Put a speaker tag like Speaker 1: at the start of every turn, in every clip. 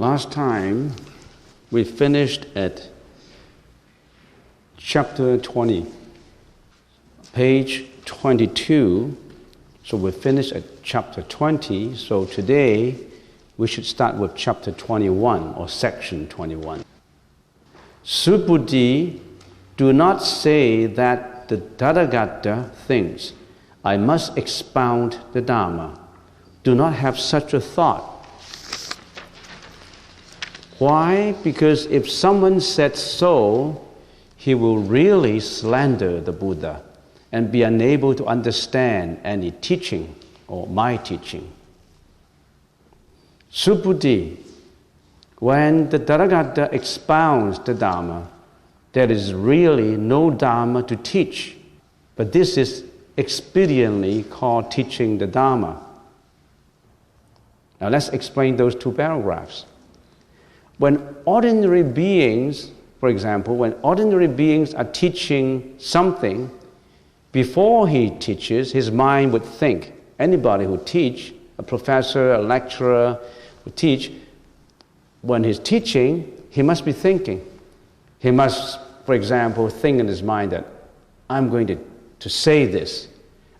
Speaker 1: Last time we finished at chapter 20, page 22. So we finished at chapter 20. So today we should start with chapter 21 or section 21. Subuddhi, do not say that the Tathagata thinks, I must expound the Dhamma. Do not have such a thought. Why? Because if someone said so, he will really slander the Buddha and be unable to understand any teaching or my teaching. Subuddhi, when the Tathagata expounds the Dhamma, there is really no Dhamma to teach, but this is expediently called teaching the Dhamma. Now let's explain those two paragraphs. When ordinary beings, for example, when ordinary beings are teaching something, before he teaches, his mind would think. Anybody who teach, a professor, a lecturer who teach, when he's teaching, he must be thinking. He must, for example, think in his mind that I'm going to say this.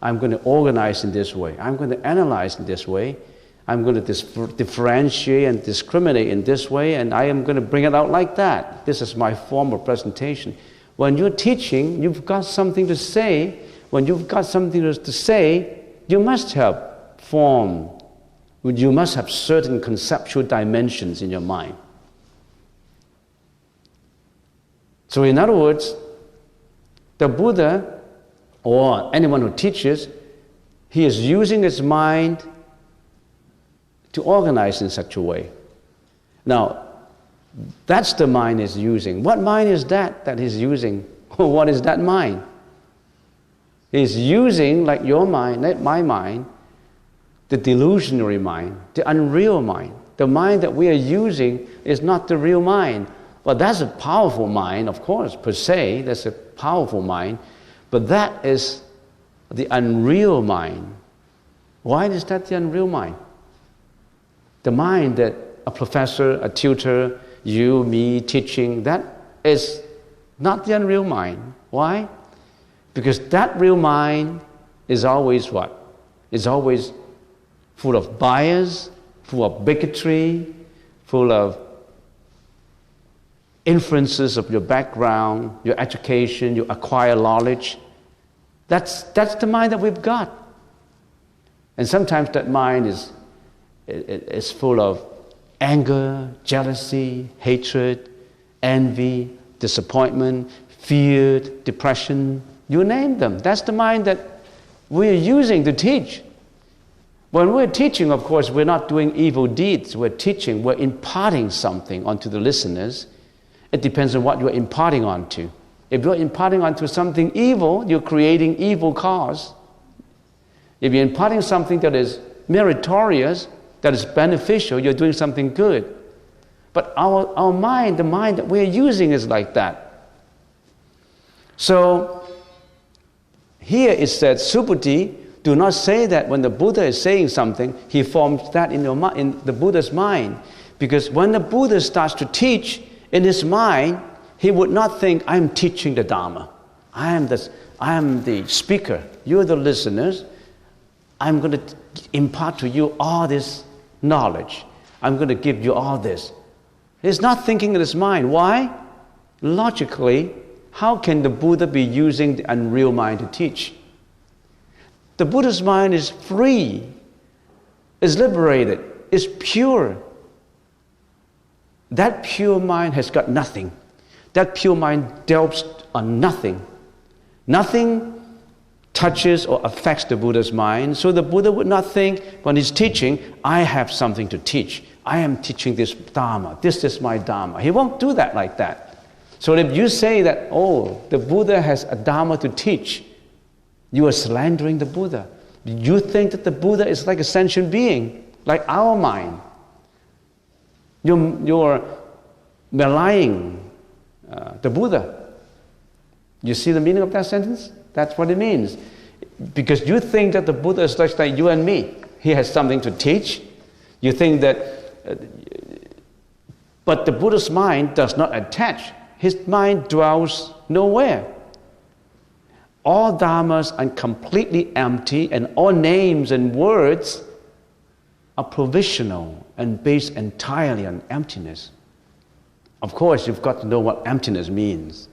Speaker 1: I'm going to organize in this way. I'm going to analyze in this way. I'm going to differentiate and discriminate in this way, and I am going to bring it out like that. This is my form of presentation. When you're teaching, you've got something to say. When you've got something to say, you must have form. You must have certain conceptual dimensions in your mind. So in other words, the Buddha, or anyone who teaches, he is using his mind to organize in such a way. Now, that's the mind he's using. What mind is that he's using? What is that mind? He's using, like your mind, like my mind, the delusionary mind, the unreal mind. The mind that we are using is not the real mind. Well, that's a powerful mind, of course, per se, that's a powerful mind, but that is the unreal mind. Why is that the unreal mind? The mind that a professor, a tutor, you, me, teaching, that is not the unreal mind. Why? Because that real mind is always what? Is always full of bias, full of bigotry, full of influences of your background, your education, your acquired knowledge. That's the mind that we've got. And sometimes that mind is full of anger, jealousy, hatred, envy, disappointment, fear, depression, you name them. That's the mind that we're using to teach. When we're teaching, of course, we're not doing evil deeds. We're teaching, we're imparting something onto the listeners. It depends on what you're imparting onto. If you're imparting onto something evil, you're creating evil cause. If you're imparting something that is meritorious, that is beneficial, you're doing something good. But our mind, the mind that we're using is like that. So here it said, Subuddhi, do not say that when the Buddha is saying something, he forms that in the Buddha's mind. Because when the Buddha starts to teach, in his mind, he would not think, I'm teaching the Dhamma. I am the speaker. You're the listeners. I'm going to impart to you all this knowledge. I'm going to give you all this. He's not thinking in his mind. Why? Logically, how can the Buddha be using the unreal mind to teach? The Buddha's mind is free, is liberated, is pure. That pure mind has got nothing. That pure mind delves on nothing. Nothing touches or affects the Buddha's mind. So the Buddha would not think when he's teaching, I have something to teach. I am teaching this Dhamma. This is my Dhamma. He won't do that like that. So if you say that, oh, the Buddha has a Dhamma to teach, you are slandering the Buddha. You think that the Buddha is like a sentient being, like our mind. You're maligning the Buddha. You see the meaning of that sentence? That's what it means. Because you think that the Buddha is like you and me. He has something to teach. You think that But the Buddha's mind does not attach. His mind dwells nowhere. All dharmas are completely empty, and all names and words are provisional and based entirely on emptiness. Of course, you've got to know what emptiness means.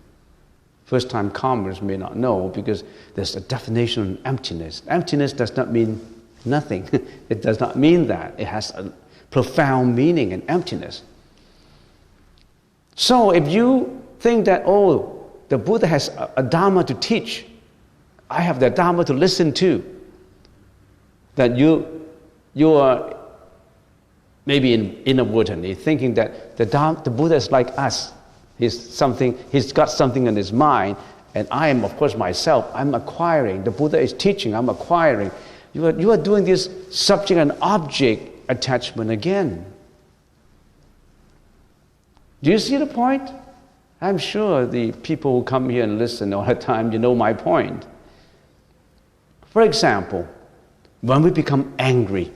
Speaker 1: First-time comers may not know because there's a definition of emptiness. Emptiness does not mean nothing. It does not mean that. It has a profound meaning in emptiness. So if you think that, oh, the Buddha has a dharma to teach, I have the dharma to listen to, that you are maybe inadvertently thinking that the Buddha is like us. He's got something in his mind, and I am, of course, myself. I'm acquiring. The Buddha is teaching. I'm acquiring. You are doing this subject and object attachment again. Do you see the point? I'm sure the people who come here and listen all the time, you know my point. For example, when we become angry,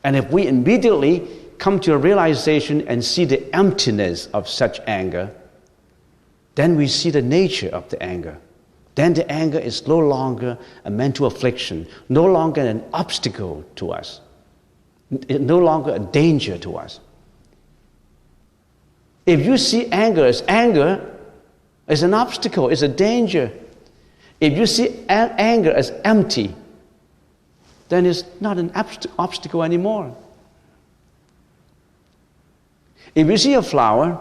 Speaker 1: and if we immediately come to a realization and see the emptiness of such anger, then we see the nature of the anger. Then the anger is no longer a mental affliction, no longer an obstacle to us, no longer a danger to us. If you see anger as an obstacle, it's a danger. If you see anger as empty, then it's not an obstacle anymore. If you see a flower,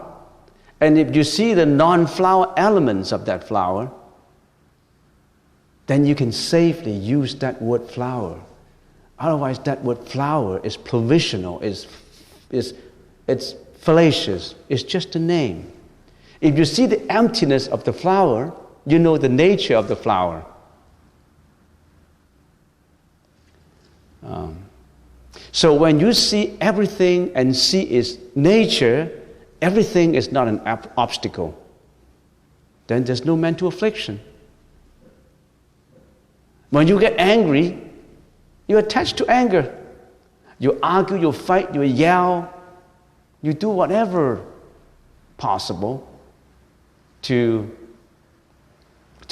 Speaker 1: and if you see the non-flower elements of that flower, then you can safely use that word flower. Otherwise, that word flower is provisional, it's fallacious, it's just a name. If you see the emptiness of the flower, you know the nature of the flower. So when you see everything and see its nature, everything is not an obstacle. Then there's no mental affliction. When you get angry, you're attached to anger. You argue, you fight, you yell, you do whatever possible to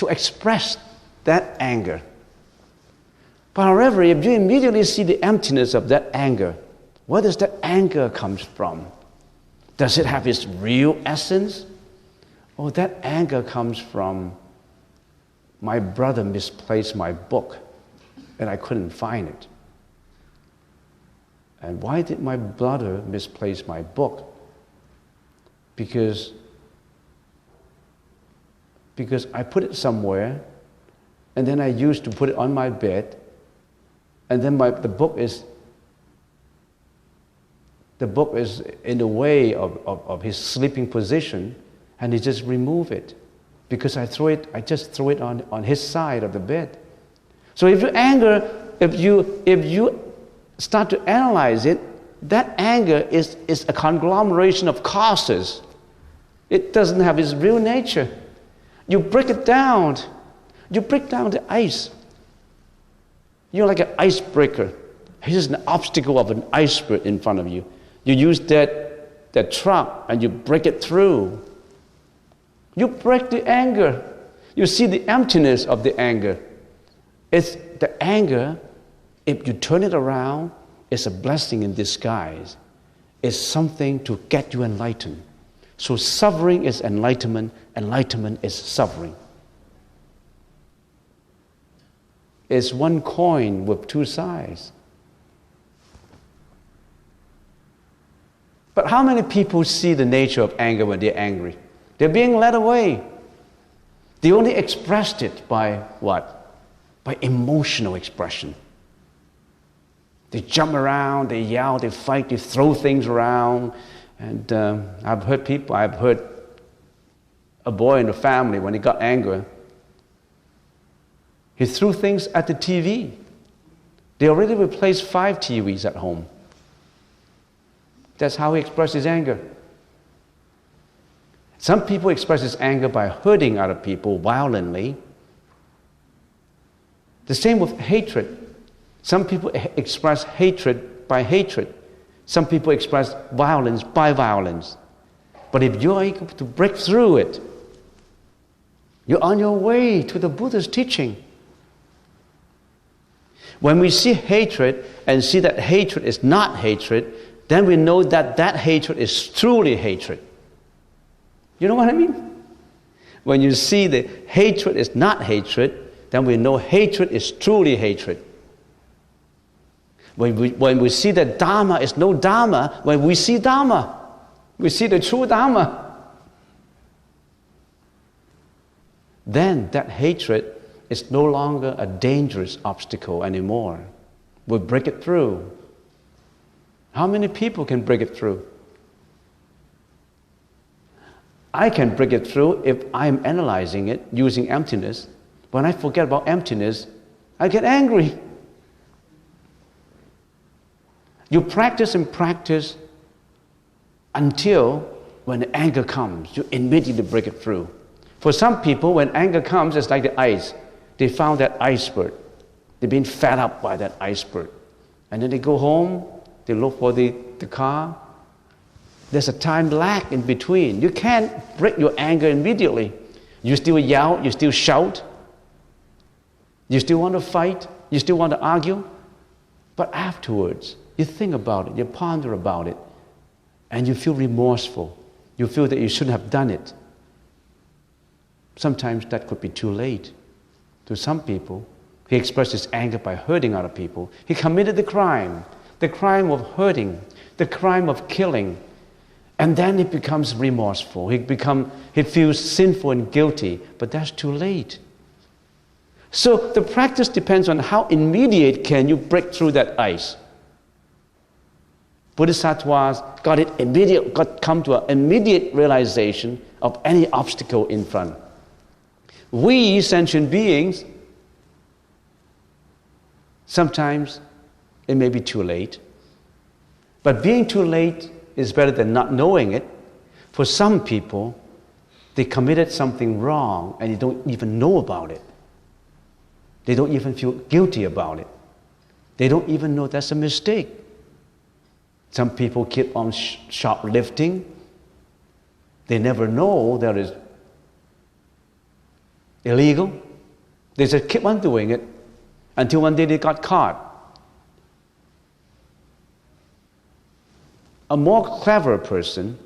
Speaker 1: express that anger. But however, if you immediately see the emptiness of that anger, where does that anger come from? Does it have its real essence? Oh, that anger comes from my brother misplaced my book and I couldn't find it. And why did my brother misplace my book? Because I put it somewhere, and then I used to put it on my bed, and then the book is in the way of his sleeping position, and he just removed it because I just throw it on his side of the bed. So if you start to analyze it, that anger is a conglomeration of causes. It doesn't have its real nature. You break it down. You break down the ice. You're like an icebreaker. Here's an obstacle of an iceberg in front of you. You use that truck and you break it through. You break the anger. You see the emptiness of the anger. It's the anger, if you turn it around, it's a blessing in disguise. It's something to get you enlightened. So suffering is enlightenment, enlightenment is suffering. It's one coin with two sides. But how many people see the nature of anger when they're angry? They're being led away. They only expressed it by what? By emotional expression. They jump around, they yell, they fight, they throw things around. And I've heard a boy in the family, when he got angry, he threw things at the TV. They already replaced 5 TVs at home. That's how he expressed his anger. Some people express his anger by hurting other people violently. The same with hatred. Some people express hatred by hatred. Some people express violence by violence. But if you're able to break through it, you're on your way to the Buddha's teaching. When we see hatred and see that hatred is not hatred, then we know that that hatred is truly hatred. You know what I mean? When you see the hatred is not hatred, then we know hatred is truly hatred. When we see that Dharma is no Dharma, when we see Dharma, we see the true Dharma, then that hatred is no longer a dangerous obstacle anymore. We break it through. How many people can break it through? I can break it through if I'm analyzing it using emptiness. When I forget about emptiness, I get angry. You practice and practice until when the anger comes, you immediately break it through. For some people, when anger comes, it's like the ice. They found that iceberg. They've been fed up by that iceberg. And then they go home, they look for the car. There's a time lag in between. You can't break your anger immediately. You still yell, you still shout. You still want to fight, you still want to argue. But afterwards, you think about it, you ponder about it, and you feel remorseful. You feel that you shouldn't have done it. Sometimes that could be too late. To some people, he expressed his anger by hurting other people. He committed the crime of hurting, the crime of killing. And then he becomes remorseful. He feels sinful and guilty, but that's too late. So the practice depends on how immediate can you break through that ice. Bodhisattvas come to an immediate realization of any obstacle in front. We sentient beings, sometimes it may be too late. But being too late is better than not knowing it. For some people, they committed something wrong and they don't even know about it. They don't even feel guilty about it. They don't even know that's a mistake. Some people keep on shoplifting. They never know that is illegal. They just keep on doing it until one day they got caught. A more clever person,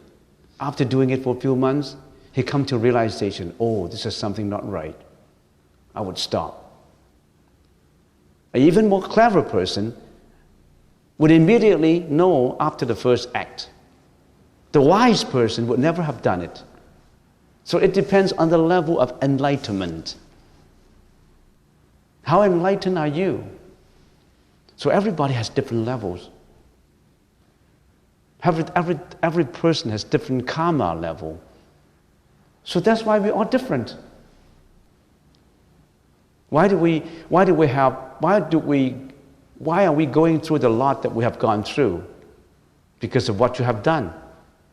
Speaker 1: after doing it for a few months, he come to realization, oh, this is something not right. I would stop. An even more clever person would immediately know after the first act. The wise person would never have done it. So it depends on the level of enlightenment. How enlightened are you? So everybody has different levels. Every person has different karma level. So that's why we're all different. Why are we going through the lot that we have gone through? Because of what you have done.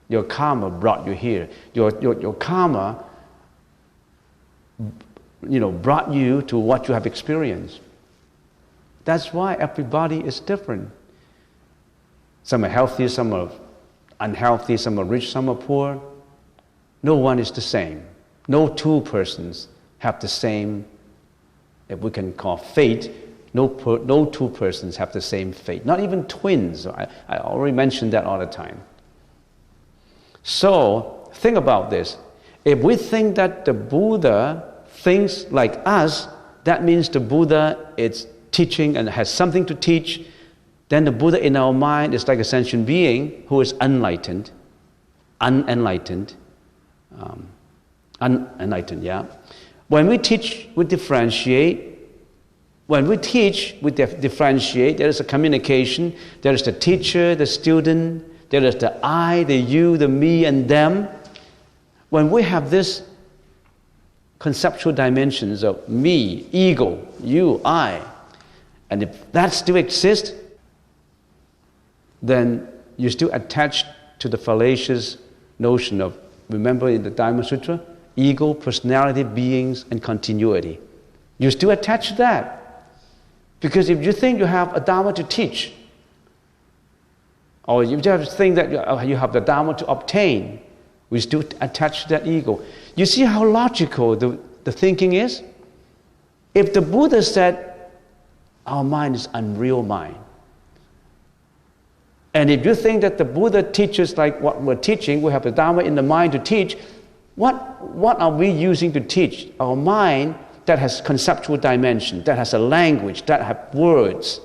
Speaker 1: Your karma brought you here. Your karma, brought you to what you have experienced. That's why everybody is different. Some are healthy, some are unhealthy, some are rich, some are poor. No one is the same. No two persons have the same, if we can call fate. No two persons have the same fate. Not even twins. I already mentioned that all the time. So think about this. If we think that the Buddha thinks like us, that means the Buddha is teaching and has something to teach. Then the Buddha in our mind is like a sentient being who is unenlightened. Yeah. When we teach, we differentiate. When we teach, we differentiate. There is a communication. There is the teacher, the student. There is the I, the you, the me, and them. When we have this conceptual dimensions of me, ego, you, I, and if that still exists, then you're still attached to the fallacious notion of, remember in the Dharma Sutra, ego, personality, beings, and continuity. You still attach to that. Because if you think you have a Dharma to teach, or you just think that you have the Dharma to obtain, We still attach to that ego. You see how logical the thinking is? If the Buddha said, our mind is unreal mind, and if you think that the Buddha teaches like what we're teaching, we have the Dharma in the mind to teach, what are we using to teach? Our mind that has conceptual dimension, that has a language, that has words.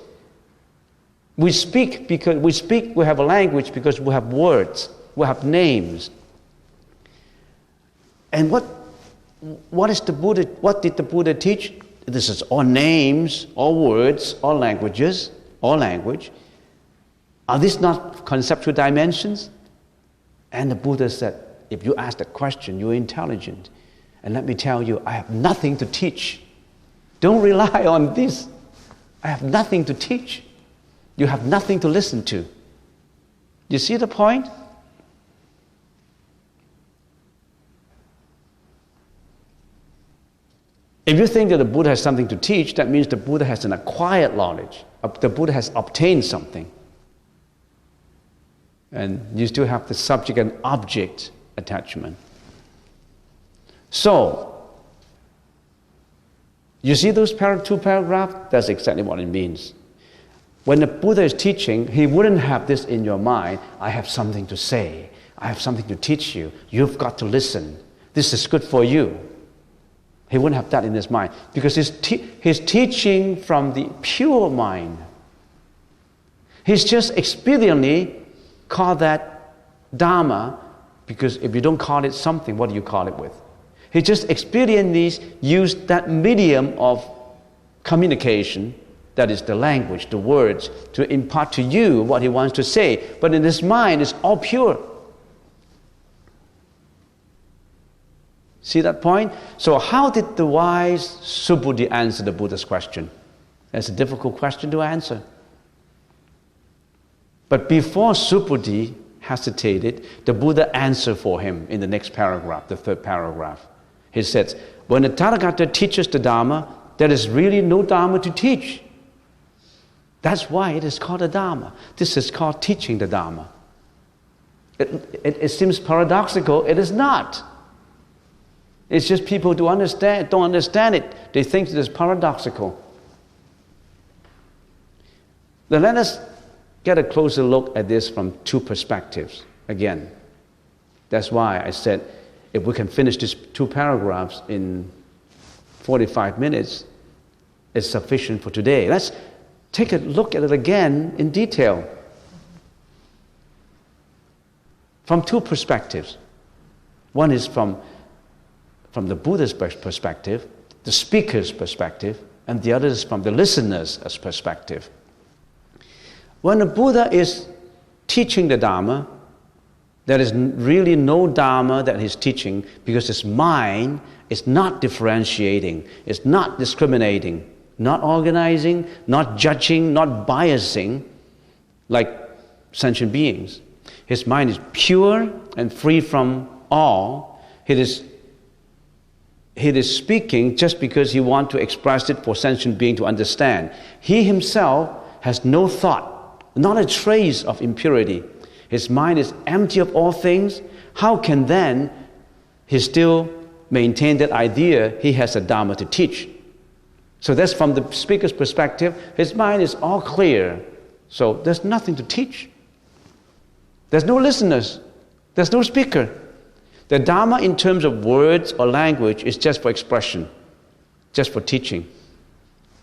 Speaker 1: We speak because we have a language because we have words, we have names. And what did the Buddha teach? This is all names, all words, all languages, all language. Are these not conceptual dimensions? And the Buddha said, if you ask the question, you're intelligent. And let me tell you, I have nothing to teach. Don't rely on this. I have nothing to teach. You have nothing to listen to. You see the point? If you think that the Buddha has something to teach, that means the Buddha has an acquired knowledge. The Buddha has obtained something. And you still have the subject and object attachment. So, you see those two paragraphs? That's exactly what it means. When the Buddha is teaching, he wouldn't have this in your mind. I have something to say. I have something to teach you. You've got to listen. This is good for you. He wouldn't have that in his mind because he's teaching from the pure mind. He's just expediently called that Dharma because if you don't call it something, what do you call it with? He just expediently used that medium of communication, that is the language, the words, to impart to you what he wants to say. But in his mind, it's all pure. See that point? So how did the wise Subhuti answer the Buddha's question? That's a difficult question to answer. But before Subhuti hesitated, the Buddha answered for him in the next paragraph, the third paragraph. He says, when the Tathagata teaches the Dharma, there is really no Dharma to teach. That's why it is called a Dharma. This is called teaching the Dharma. It seems paradoxical. It is not. It's just people don't understand it. They think it is paradoxical. Then let us get a closer look at this from two perspectives. Again, that's why I said if we can finish these two paragraphs in 45 minutes, it's sufficient for today. Let's take a look at it again in detail from two perspectives. One is from the Buddha's perspective, the speaker's perspective, and the other is from the listener's perspective. When the Buddha is teaching the Dharma, there is really no Dharma that he's teaching because his mind is not differentiating, it's not discriminating, not organizing, not judging, not biasing like sentient beings. His mind is pure and free from all. It is speaking just because he wants to express it for sentient being to understand. He himself has no thought, not a trace of impurity. His mind is empty of all things. How can then he still maintain that idea he has a Dharma to teach? So that's from the speaker's perspective. His mind is all clear. So there's nothing to teach. There's no listeners. There's no speaker. The Dharma in terms of words or language is just for expression, just for teaching.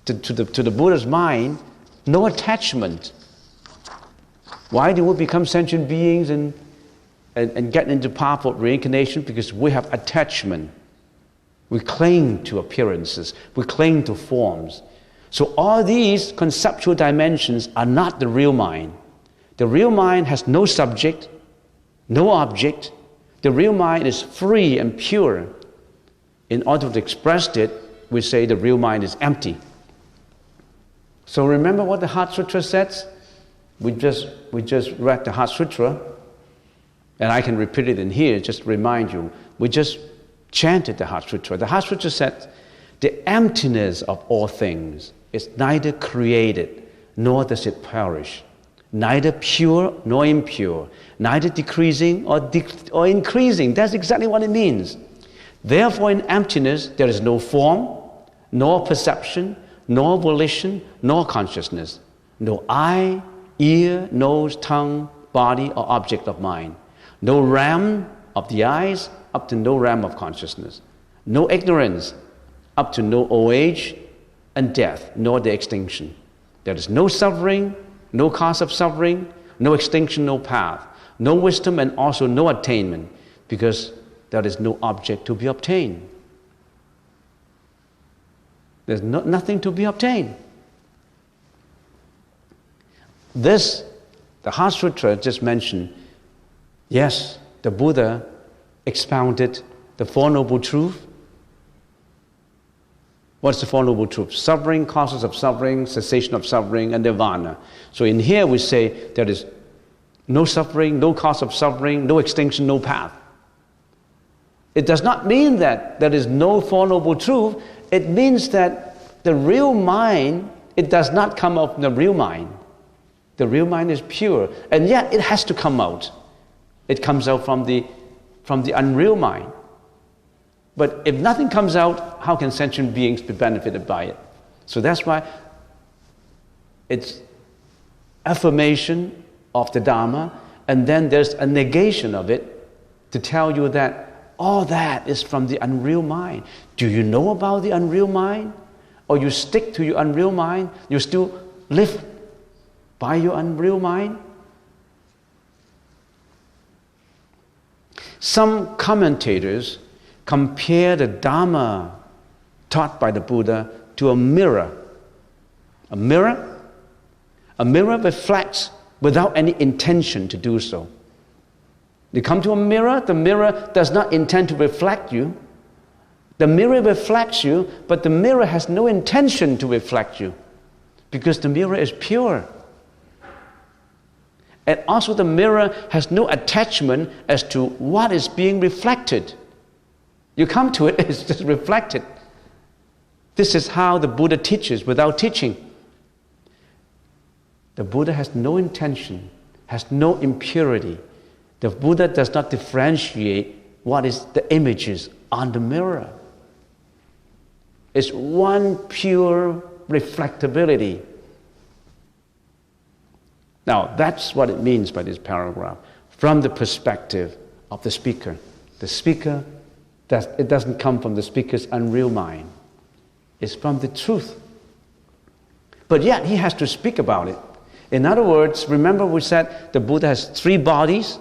Speaker 1: To the Buddha's mind, no attachment. Why do we become sentient beings and get into path of reincarnation? Because we have attachment. We cling to appearances. We cling to forms. So all these conceptual dimensions are not the real mind. The real mind has no subject, no object. The real mind is free and pure. In order to express it, we say the real mind is empty. So remember what the Heart Sutra says? We just read the Heart Sutra, and I can repeat it in here, just to remind you. We just chanted the Heart Sutra. The Heart Sutra said, the emptiness of all things is neither created nor does it perish. neither pure nor impure, neither decreasing or increasing. That's exactly what it means. Therefore, in emptiness, there is no form, nor perception, nor volition, nor consciousness, no eye, ear, nose, tongue, body, or object of mind, no realm of the eyes up to no realm of consciousness, no ignorance up to no old age and death, nor the extinction. There is no suffering, no cause of suffering, no extinction, no path, no wisdom, and also no attainment, because there is no object to be obtained. There's nothing to be obtained. This, the Heart Sutra just mentioned, yes, the Buddha expounded the Four Noble Truths. What's the Four Noble Truths? Suffering, causes of suffering, cessation of suffering, and nirvana. So in here we say there is no suffering, no cause of suffering, no extinction, no path. It does not mean that there is no Four Noble Truths. It means that the real mind, it does not come out from the real mind. The real mind is pure, and yet it has to come out. It comes out from the unreal mind. But if nothing comes out, how can sentient beings be benefited by it? So that's why it's affirmation of the Dharma, and then there's a negation of it to tell you that all that is from the unreal mind. Do you know about the unreal mind? Or you stick to your unreal mind? You still live by your unreal mind? Some commentators compare the Dharma taught by the Buddha to a mirror. A mirror reflects without any intention to do so. You come to a mirror, the mirror does not intend to reflect you. The mirror reflects you, but the mirror has no intention to reflect you because the mirror is pure. And also the mirror has no attachment as to what is being reflected. You come to it, it's just reflected. This is how the Buddha teaches without teaching. The Buddha has no intention, has no impurity. The Buddha does not differentiate what is the images on the mirror. It's one pure reflectability. Now, that's what it means by this paragraph. From the perspective of the speaker. The speaker, it doesn't come from the speaker's unreal mind. It's from the truth. But yet, he has to speak about it. In other words, remember we said the Buddha has three bodies.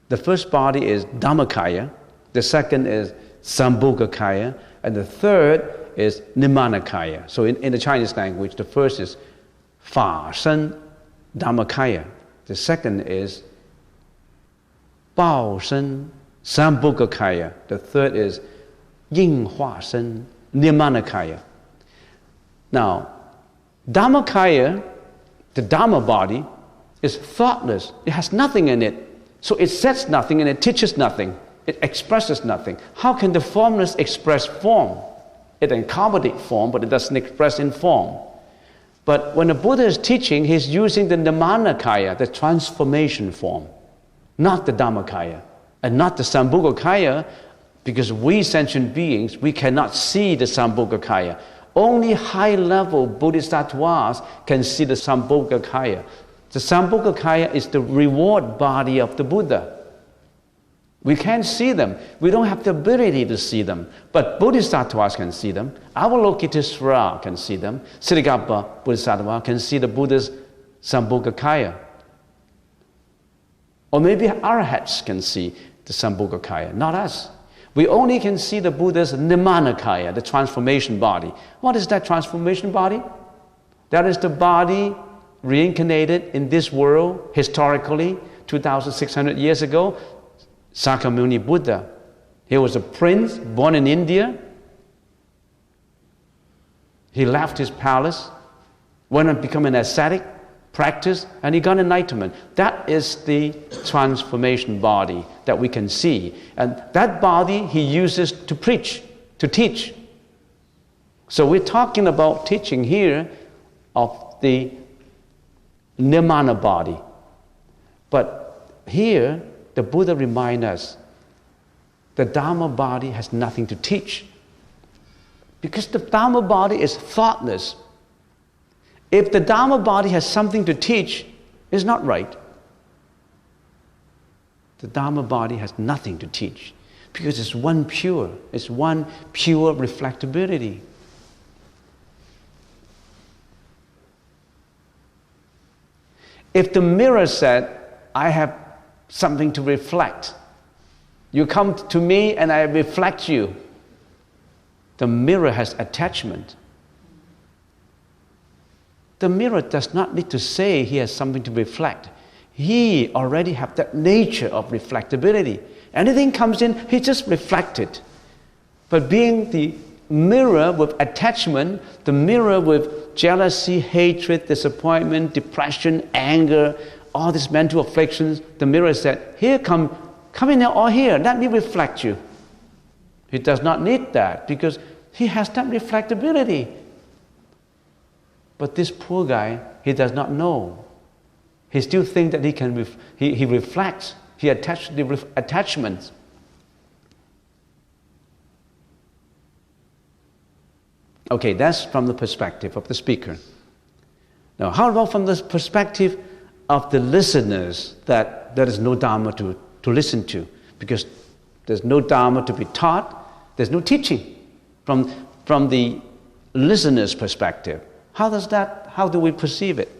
Speaker 1: The first body is Dhammakaya, the second is Sambhogakaya, and the third is Nimanakaya. So in the Chinese language, the first is Fa Shen Dhammakaya, the second is Bao Shen Sambhogakaya, the third is Ying Hua Shen Nimanakaya. Now, Dhammakaya, the Dhamma body, is thoughtless. It has nothing in it. So it says nothing and it teaches nothing. It expresses nothing. How can the formless express form? It accommodates form, but it doesn't express in form. But when the Buddha is teaching, he's using the Nimanakaya, the transformation form, not the Dhammakaya, and not the Sambhogakaya, because we sentient beings, we cannot see the Sambhogakaya. Only high-level bodhisattvas can see the Sambhogakaya. The Sambhogakaya is the reward body of the Buddha. We can't see them. We don't have the ability to see them. But bodhisattvas can see them. Avalokitesvara can see them. Siddhagapa bodhisattva can see the Buddha's Sambhogakaya. Or maybe arahats can see the Sambhogakaya, not us. We only can see the Buddha's Nimanakaya, the transformation body. What is that transformation body? That is the body reincarnated in this world historically 2,600 years ago. Sakyamuni Buddha. He was a prince born in India. He left his palace, went and became an ascetic, practiced, and he got enlightenment. That is the transformation body that we can see. And that body he uses to preach, to teach. So we're talking about teaching here of the nirvana body. But here, the Buddha reminds us, the Dharma body has nothing to teach. Because the Dharma body is thoughtless. If the Dharma body has something to teach, it's not right. The Dharma body has nothing to teach because it's one pure reflectability. If the mirror said, I have something to reflect, you come to me and I reflect you, the mirror has attachment. The mirror does not need to say he has something to reflect. He already has that nature of reflectability. Anything comes in, he just reflects it. But being the mirror with attachment, the mirror with jealousy, hatred, disappointment, depression, anger, all these mental afflictions, the mirror said, here, come in there or here, let me reflect you. He does not need that because he has that reflectability. But this poor guy, he does not know. He still thinks that he reflects, he attaches the attachments. Okay, that's from the perspective of the speaker. Now, how about from the perspective of the listeners, that there is no Dharma to listen to? Because there's no Dharma to be taught, there's no teaching. From the listener's perspective, how do we perceive it?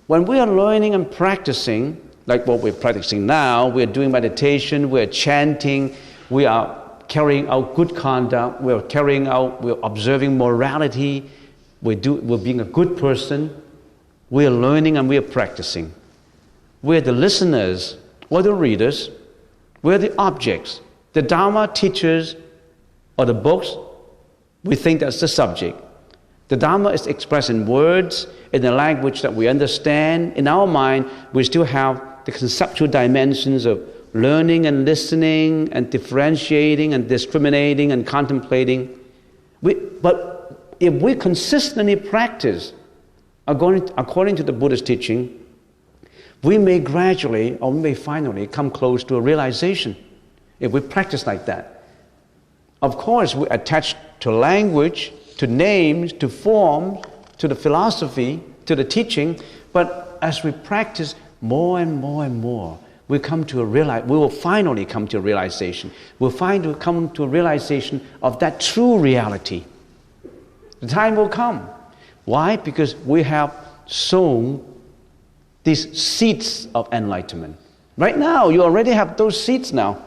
Speaker 1: When we are learning and practicing, like what we're practicing now, we're doing meditation, we're chanting, we are carrying out good conduct, we're observing morality, we're being a good person, we're learning and we're practicing. We're the listeners or the readers, we're the objects. The Dharma teachers or the books, we think that's the subject. The Dharma is expressed in words, in the language that we understand. In our mind, we still have the conceptual dimensions of learning and listening and differentiating and discriminating and contemplating. But if we consistently practice according to the Buddha's teaching, we may gradually or we may finally come close to a realization if we practice like that. Of course, we attach to language, to names, to form, to the philosophy, to the teaching, but as we practice more and more and more, we will finally come to a realization. We'll come to a realization of that true reality. The time will come. Why? Because we have sown these seeds of enlightenment. Right now, you already have those seeds now.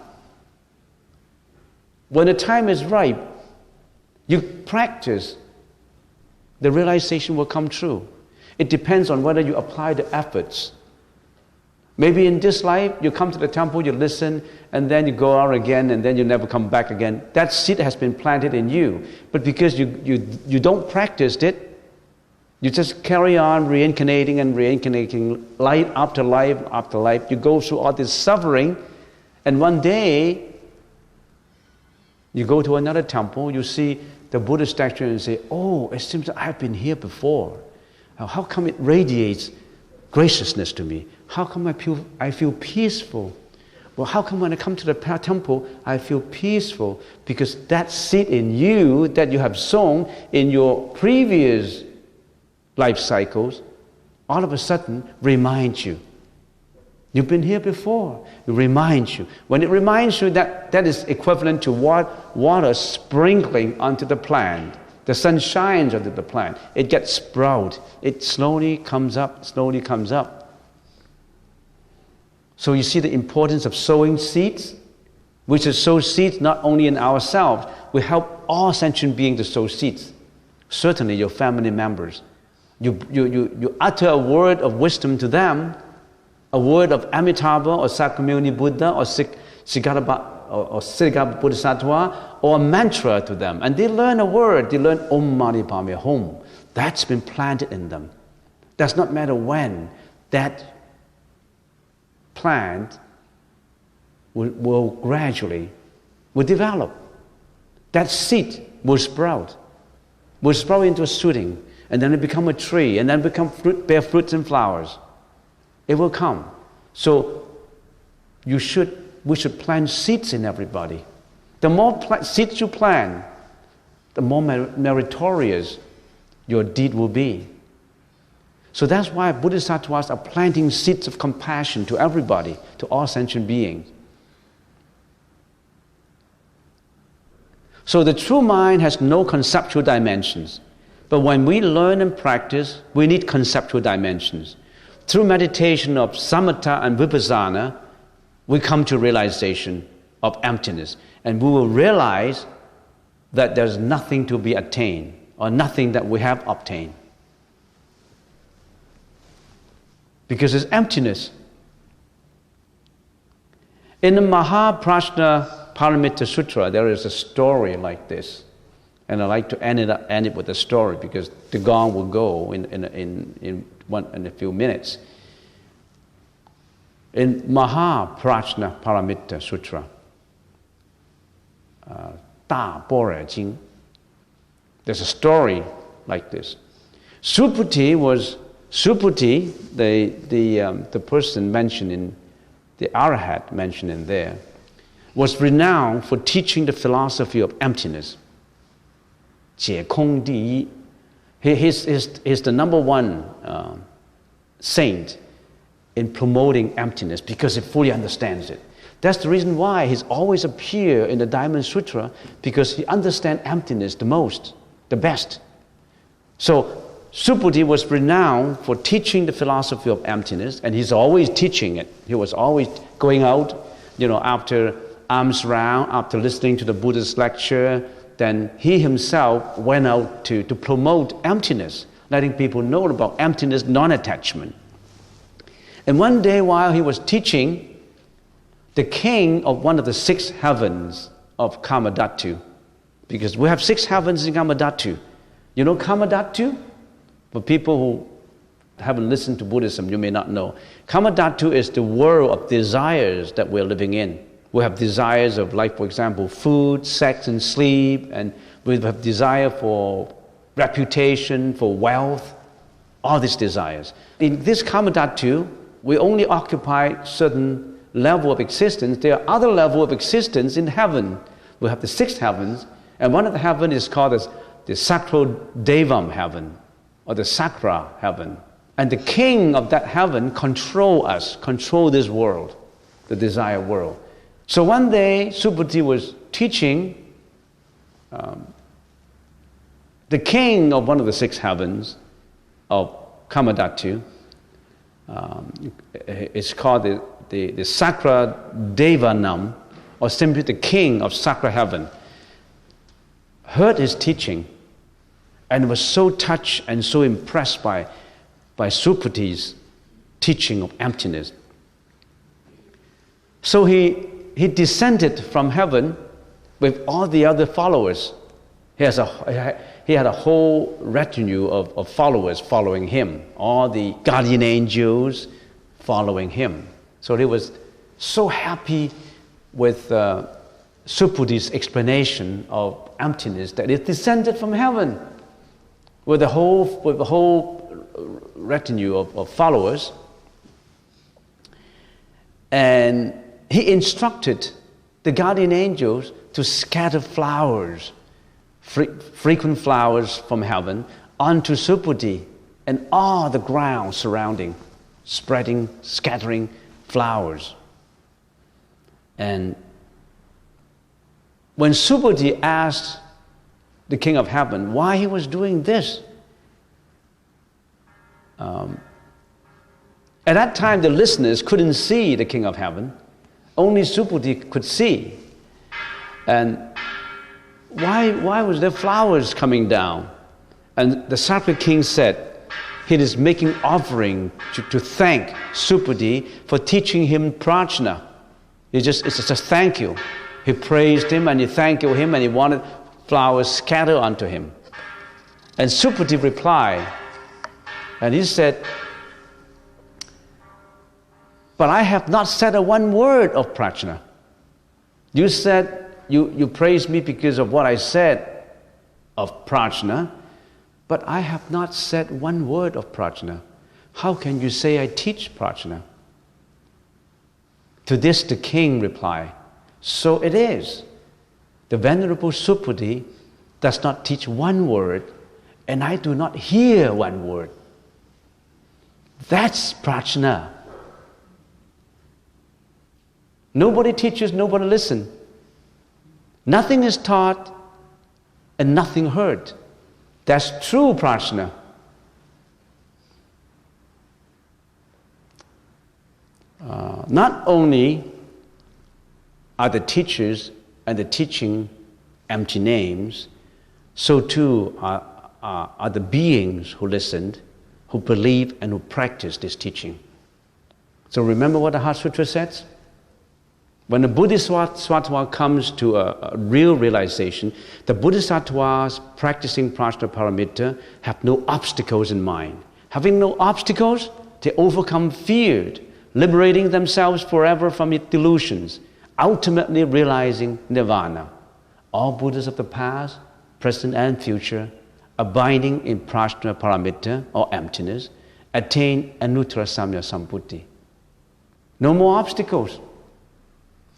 Speaker 1: When the time is ripe, you practice, the realization will come true. It depends on whether you apply the efforts. Maybe in this life, you come to the temple, you listen, and then you go out again, and then you never come back again. That seed has been planted in you. But because you don't practice it, you just carry on reincarnating and reincarnating, life after life after life. You go through all this suffering, and one day, you go to another temple, you see the Buddha statue and say, oh, it seems that I've been here before. How come it radiates graciousness to me? How come I feel peaceful? Well, how come when I come to the temple, I feel peaceful? Because that seed in you that you have sown in your previous life cycles, all of a sudden reminds you. You've been here before. It reminds you. When it reminds you, that is equivalent to water sprinkling onto the plant. The sun shines onto the plant. It gets sprout. It slowly comes up, slowly comes up. So you see the importance of sowing seeds. We should sow seeds not only in ourselves. We help all sentient beings to sow seeds. Certainly your family members. You utter a word of wisdom to them, a word of Amitabha or Sakyamuni Buddha or Siddhartha Bodhisattva or a mantra to them. And they learn a word. They learn Om Mani Padme Hum. That's been planted in them. Does not matter when that plant will gradually develop. That seed will sprout into a shooting. and then it become a tree, and then bear fruits and flowers. It will come. So we should plant seeds in everybody. The more seeds you plant, the more meritorious your deed will be. So that's why Bodhisattvas are planting seeds of compassion to everybody, to all sentient beings. So the true mind has no conceptual dimensions. But when we learn and practice, we need conceptual dimensions. Through meditation of samatha and vipassana, we come to realization of emptiness. And we will realize that there's nothing to be attained, or nothing that we have obtained. Because it's emptiness. In the Mahaprajna Paramita Sutra, there is a story like this. And I like to end it with a story, because the gong will go in a few minutes. In Mahaprajna Paramita Sutra, 大般若经, there's a story like this. Subhuti, the person mentioned in the Arahat mentioned in there, was renowned for teaching the philosophy of emptiness. 解空第一. He's the number one saint in promoting emptiness, because he fully understands it. That's the reason why he's always appear in the Diamond Sutra, because he understands emptiness the most, the best. So Subhuti was renowned for teaching the philosophy of emptiness, and he's always teaching it. He was always going out, after alms round, after listening to the Buddha's lecture, then he himself went out to promote emptiness, letting people know about emptiness, non-attachment. And one day while he was teaching, the king of one of the 6 heavens of Kamadhatu, because we have 6 heavens in Kamadhatu. You know Kamadhatu? For people who haven't listened to Buddhism, you may not know. Kamadhatu is the world of desires that we're living in. We have desires of, like, for example, food, sex, and sleep, and we have desire for reputation, for wealth, all these desires. In this Kamadhatu, we only occupy certain level of existence. There are other levels of existence in heaven. We have the 6 heavens, and one of the heavens is called the Sacro Devam heaven, or the Sakra heaven. And the king of that heaven control this world, the desire world. So one day, Subhuti was teaching the king of one of the 6 heavens of Kamadhatu. It's called the Sakra Devanam, or simply the king of Sakra heaven, heard his teaching and was so touched and so impressed by Subhuti's teaching of emptiness. So he descended from heaven with all the other followers. He had a whole retinue of followers following him, all the guardian angels following him. So he was so happy with Subhuti's explanation of emptiness that it descended from heaven with a whole retinue of followers. And he instructed the guardian angels to scatter flowers, frequent flowers from heaven, onto Subhuti and all the ground surrounding, scattering flowers. And when Subhuti asked the king of heaven why he was doing this, at that time the listeners couldn't see the king of heaven. Only Subhuti could see. And why was there flowers coming down? And the sacred king said he is making offering to thank Subhuti for teaching him prajna. It's just a thank you. He praised him and he thanked him and he wanted flowers scattered onto him. And Subhuti replied, and he said, but I have not said a one word of prajna. You said, you praised me because of what I said of prajna, But I have not said one word of prajna. How can you say I teach prajna? To this the king replied, so it is. The Venerable Subhuti does not teach one word, and I do not hear one word. That's prajna. Nobody teaches, nobody listens. Nothing is taught and nothing heard. That's true prajna. Not only are the teachers and the teaching empty names, so too are the beings who listened, who believe and who practice this teaching. So remember what the Heart Sutra says? When the Bodhisattva comes to a real realization, the Bodhisattvas practicing prajna paramita have no obstacles in mind. Having no obstacles, they overcome fear, liberating themselves forever from its delusions, ultimately realizing nirvana. All Buddhas of the past, present and future, abiding in prajna paramita or emptiness, attain anuttara samya sambuddhi. No more obstacles.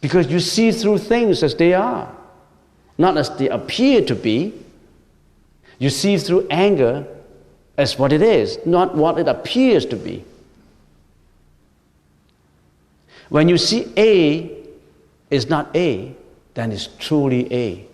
Speaker 1: Because you see through things as they are, not as they appear to be. You see through anger as what it is, not what it appears to be. When you see A is not A, then it's truly A.